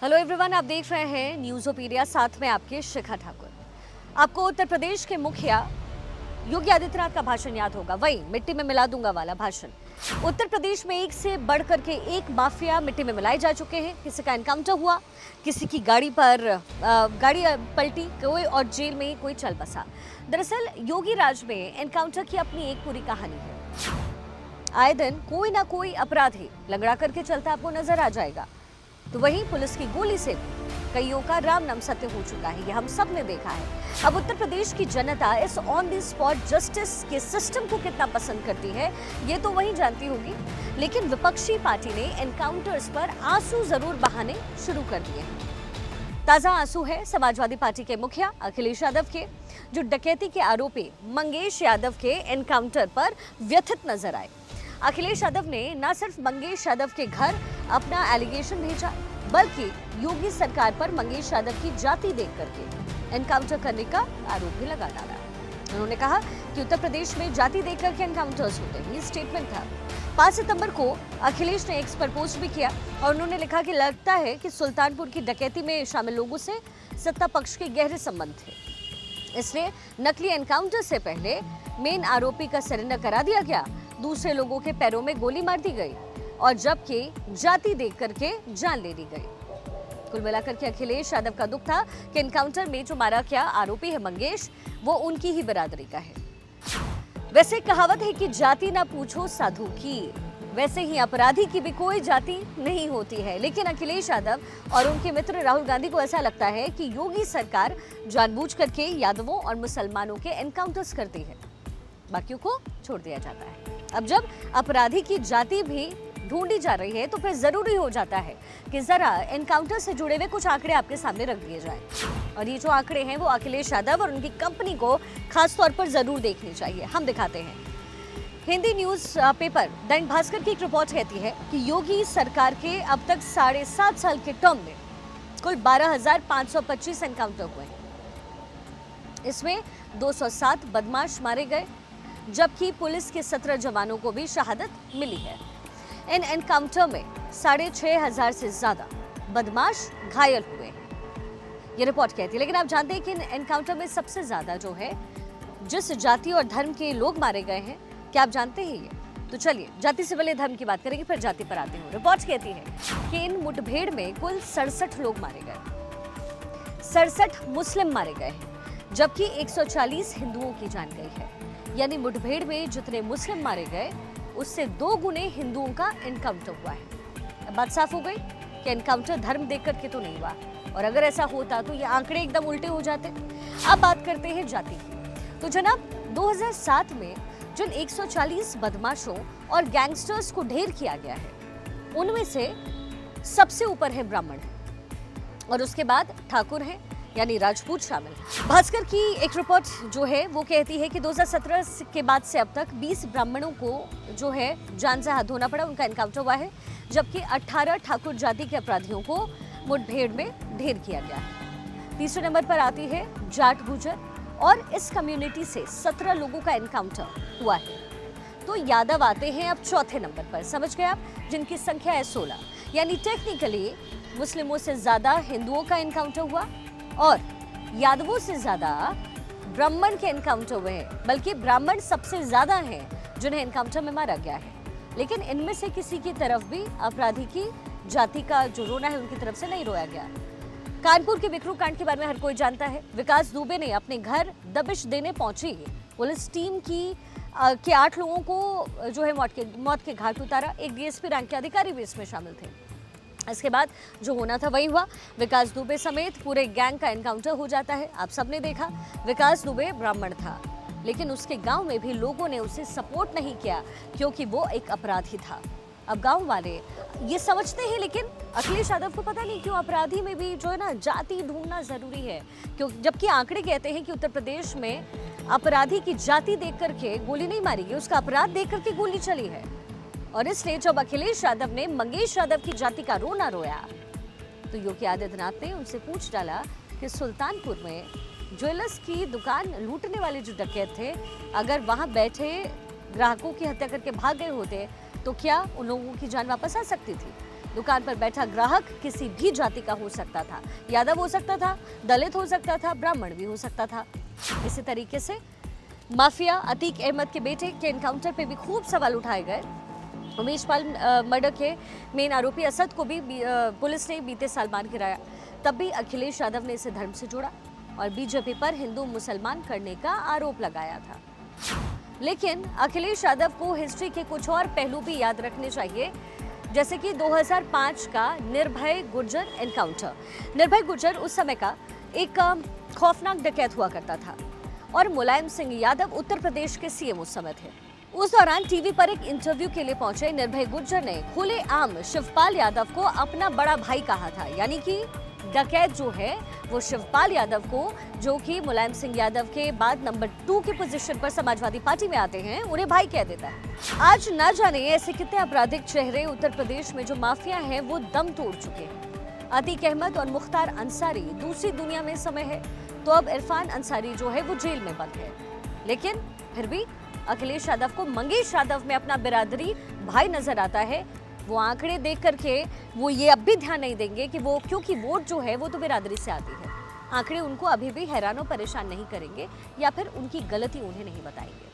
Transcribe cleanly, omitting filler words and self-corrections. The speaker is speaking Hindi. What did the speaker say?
हेलो एवरीवन, आप देख रहे हैं न्यूज़ोपीडिया, साथ में आपके शिखा ठाकुर। आपको उत्तर प्रदेश के मुखिया योगी आदित्यनाथ का भाषण याद होगा, वही मिट्टी में मिला दूंगा वाला भाषण। उत्तर प्रदेश में एक से बढ़ करके एक माफिया मिट्टी में मिलाए जा चुके हैं। किसी का एनकाउंटर हुआ, किसी की गाड़ी पलटी, कोई और जेल में कोई चल बसा। दरअसल योगी राज में एनकाउंटर की अपनी एक पूरी कहानी है। आए दिन कोई ना कोई अपराधी लंगड़ा करके चलता आपको नजर आ जाएगा, तो वहीं पुलिस की गोली से कईयों का राम नाम सत्य हो चुका है। ये हम सब ने देखा है। अब उत्तर प्रदेश की जनता इस ऑन द स्पॉट जस्टिस के सिस्टम को कितना पसंद करती है, ये तो वही जानती होगी। लेकिन विपक्षी पार्टी ने एनकाउंटर्स पर आंसू जरूर बहाने शुरू कर दिए हैं। ताजा आंसू है समाजवादी पार्टी के मुखिया अखिलेश यादव के, जो डकैती के आरोपी मंगेश यादव के एनकाउंटर पर व्यथित नजर आए। अखिलेश यादव ने न सिर्फ मंगेश यादव के घर अपना एलिगेशन भेजा, बल्कि योगी सरकार पर मंगेश यादव की जाति देख करके एनकाउंटर करने का आरोप भी लगा डाला। उन्होंने कहा कि उत्तर प्रदेश में जाति देख करके एनकाउंटर्स होते हैं, ये स्टेटमेंट था। 5 सितंबर को अखिलेश ने एक्स पर पोस्ट भी किया और उन्होंने लिखा कि लगता है कि सुल्तानपुर की डकैती में शामिल लोगों से सत्ता पक्ष के गहरे संबंध थे, इसलिए नकली एनकाउंटर से पहले मेन आरोपी का सरेंडर करा दिया गया, दूसरे लोगों के पैरों में गोली मार दी गई और जबकि जाति देख करके जान ले ली गई। कुल मिलाकर के अखिलेश यादव का दुख था कि एनकाउंटर में जो मारा गया आरोपी है मंगेश, वो उनकी ही बिरादरी का है। वैसे कहावत है कि जाति ना पूछो साधु की, वैसे ही अपराधी की भी कोई जाति नहीं होती है। लेकिन अखिलेश यादव और उनके मित्र राहुल गांधी को ऐसा लगता है कि योगी सरकार जानबूझ करके यादवों और मुसलमानों के एनकाउंटर्स करती है, बाकियों को छोड़ दिया जाता है। अब जब अपराधी की जाति भी ढूंढी जा रही है, तो फिर जरूरी हो जाता है कि जरा एनकाउंटर से जुड़े हुए कुछ आंकड़े आपके सामने रख दिए जाएं। और ये जो आंकड़े हैं वो अखिलेश यादव और उनकी कंपनी को खास तौर पर जरूर देखनी चाहिए। हम दिखाते हैं। हिंदी न्यूज पेपर दैनिक भास्कर की एक रिपोर्ट कहती है कि योगी सरकार के अब तक 7.5 साल के टर्म में कुल 12,525 एनकाउंटर हुए। इसमें 207 बदमाश मारे गए, जबकि पुलिस के 17 जवानों को भी शहादत मिली है। इन एनकाउंटर में 6,500 से ज्यादा बदमाश घायल हुए हैं, ये रिपोर्ट कहती है। लेकिन आप जानते हैं कि इन एनकाउंटर में सबसे ज्यादा जो है जिस जाति और धर्म के लोग मारे गए हैं, क्या आप जानते हैं ये? तो चलिए जाति से पहले धर्म की बात करेंगे, फिर जाति पर आते हैं। रिपोर्ट कहती है कि इन मुठभेड़ में कुल 67 लोग मारे गए, 67 मुस्लिम मारे गए हैं, जबकि 140 हिंदुओं की जान गई है। यानी मुठभेड़ में जितने मुस्लिम मारे गए, उससे 2 गुने हिंदुओं का एनकाउंटर हुआ है। अब बात साफ हो गई कि एनकाउंटर धर्म देख करके तो नहीं हुआ, और अगर ऐसा होता तो ये आंकड़े एकदम उल्टे हो जाते। अब बात करते हैं जाति की। तो जनाब, 2007 में जिन 140 बदमाशों और गैंगस्टर्स को ढेर किया गया है, उनमें से सबसे ऊपर है ब्राह्मण, और उसके बाद ठाकुर है यानी राजपूत शामिल। भास्कर की एक रिपोर्ट जो है वो कहती है कि 2017 के बाद से अब तक 20 ब्राह्मणों को जो है जान से हाथ धोना पड़ा, उनका एनकाउंटर हुआ है, जबकि 18 ठाकुर जाति के अपराधियों को मुठभेड़ में ढेर किया गया है। तीसरे नंबर पर आती है जाट गुजर, और इस कम्युनिटी से 17 लोगों का एनकाउंटर हुआ है। तो यादव आते हैं अब चौथे नंबर पर, समझ गए आप, जिनकी संख्या है 16। यानी टेक्निकली मुस्लिमों से ज्यादा हिंदुओं का एनकाउंटर हुआ और यादवों से ज्यादा ब्राह्मण के एनकाउंटर हुए हैं, बल्कि ब्राह्मण सबसे ज्यादा हैं जिन्हें एनकाउंटर में मारा गया है। लेकिन इनमें से किसी की तरफ भी अपराधी की जाति का जो रोना है उनकी तरफ से नहीं रोया गया। कानपुर के बिकरू कांड के बारे में हर कोई जानता है। विकास दुबे ने अपने घर दबिश देने पहुंची पुलिस टीम के 8 लोगों को जो है मौत के घाट उतारा। एक डीएसपी रैंक के अधिकारी भी इसमें शामिल थे। इसके बाद जो होना था वही हुआ। विकास दुबे समेत पूरे गैंग का एनकाउंटर हो जाता है। आप सबने देखा, विकास दुबे ब्राह्मण था, लेकिन उसके गांव में भी लोगों ने उसे सपोर्ट नहीं किया क्योंकि वो एक अपराधी था। अब गांव वाले ये समझते हैं, लेकिन अखिलेश यादव को पता नहीं क्यों अपराधी में भी जो है ना जाति ढूंढना जरूरी है, क्योंकि जबकि आंकड़े कहते हैं कि उत्तर प्रदेश में अपराधी की जाति देख करके गोली नहीं मारी गई, उसका अपराध देख करके गोली चली है। और इसलिए जब अखिलेश यादव ने मंगेश यादव की जाति का रोना रोया, तो योगी आदित्यनाथ ने उनसे पूछ डाला कि सुल्तानपुर में ज्वेलर्स की दुकान लूटने वाले जो डकैत थे, अगर वहां बैठे ग्राहकों की हत्या करके भाग गए होते तो क्या उन लोगों की जान वापस आ सकती थी? दुकान पर बैठा ग्राहक किसी भी जाति का हो सकता था, यादव हो सकता था, दलित हो सकता था, ब्राह्मण भी हो सकता था। इसी तरीके से माफिया अतीक अहमद के बेटे के एनकाउंटर पे भी खूब सवाल उठाए गए। उमेश पाल मर्डर के मेन आरोपी असद को भी पुलिस ने बीते साल बांध गिराया। तब भी अखिलेश यादव ने इसे धर्म से जोड़ा और बीजेपी पर हिंदू मुसलमान करने का आरोप लगाया था। लेकिन अखिलेश यादव को हिस्ट्री के कुछ और पहलू भी याद रखने चाहिए, जैसे कि 2005 का निर्भय गुर्जर एनकाउंटर। निर्भय गुर्जर उस समय का एक खौफनाक डकैत हुआ करता था और मुलायम सिंह यादव उत्तर प्रदेश के सीएम उस समय थे। उस दौरान टीवी पर एक इंटरव्यू के लिए पहुंचे निर्भय गुर्जर ने खुलेआम शिवपाल यादव को अपना बड़ा भाई कहा था। यानी कि डकैत जो है वो शिवपाल यादव को, जो कि मुलायम सिंह यादव के बाद नंबर 2 की पोजीशन पर समाजवादी पार्टी में आते हैं, उन्हें भाई कह देता है। आज ना जाने ऐसे कितने आपराधिक चेहरे उत्तर प्रदेश में जो माफिया हैं वो दम तोड़ चुके हैं। अतीक अहमद और मुख्तार अंसारी दूसरी दुनिया में समय है, तो अब इरफान अंसारी जो है वो जेल में बंद है। लेकिन फिर भी अखिलेश यादव को मंगेश यादव में अपना बिरादरी भाई नजर आता है। वो आंकड़े देख करके वो ये अब भी ध्यान नहीं देंगे कि वो, क्योंकि वोट जो है वो तो बिरादरी से आती है। आंकड़े उनको अभी भी हैरान और परेशान नहीं करेंगे या फिर उनकी गलती उन्हें नहीं बताएंगे।